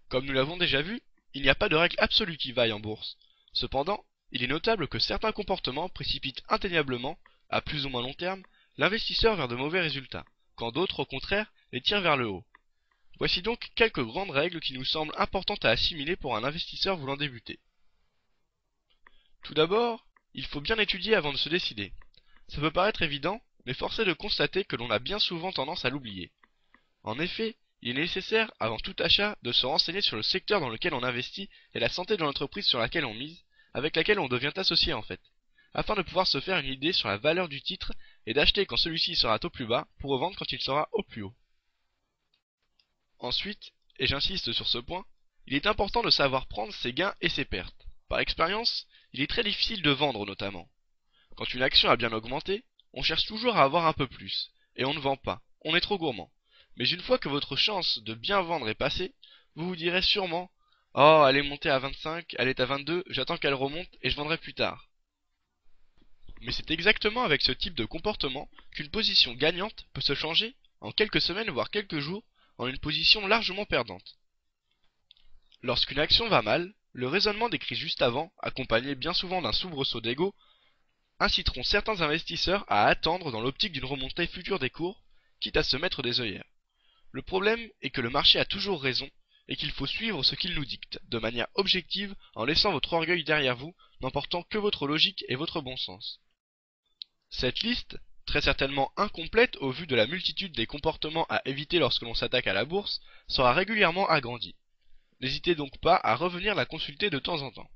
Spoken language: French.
Comme nous l'avons déjà vu, il n'y a pas de règle absolue qui vaille en bourse. Cependant, il est notable que certains comportements précipitent indéniablement, à plus ou moins long terme, l'investisseur vers de mauvais résultats, quand d'autres, au contraire, les tirent vers le haut. Voici donc quelques grandes règles qui nous semblent importantes à assimiler pour un investisseur voulant débuter. Tout d'abord, il faut bien étudier avant de se décider. Ça peut paraître évident, mais force est de constater que l'on a bien souvent tendance à l'oublier. En effet, il est nécessaire, avant tout achat, de se renseigner sur le secteur dans lequel on investit et la santé de l'entreprise sur laquelle on mise, avec laquelle on devient associé en fait, afin de pouvoir se faire une idée sur la valeur du titre et d'acheter quand celui-ci sera au plus bas pour revendre quand il sera au plus haut. Ensuite, et j'insiste sur ce point, il est important de savoir prendre ses gains et ses pertes. Par expérience, il est très difficile de vendre notamment. Quand une action a bien augmenté, on cherche toujours à avoir un peu plus, et on ne vend pas, on est trop gourmand. Mais une fois que votre chance de bien vendre est passée, vous vous direz sûrement « Oh, elle est montée à 25, elle est à 22, j'attends qu'elle remonte et je vendrai plus tard. » Mais c'est exactement avec ce type de comportement qu'une position gagnante peut se changer, en quelques semaines voire quelques jours, en une position largement perdante. Lorsqu'une action va mal, le raisonnement décrit juste avant, accompagné bien souvent d'un soubresaut d'ego, inciteront certains investisseurs à attendre dans l'optique d'une remontée future des cours, quitte à se mettre des œillères. Le problème est que le marché a toujours raison et qu'il faut suivre ce qu'il nous dicte, de manière objective en laissant votre orgueil derrière vous, n'emportant que votre logique et votre bon sens. Cette liste, très certainement incomplète au vu de la multitude des comportements à éviter lorsque l'on s'attaque à la bourse, sera régulièrement agrandie. N'hésitez donc pas à revenir la consulter de temps en temps.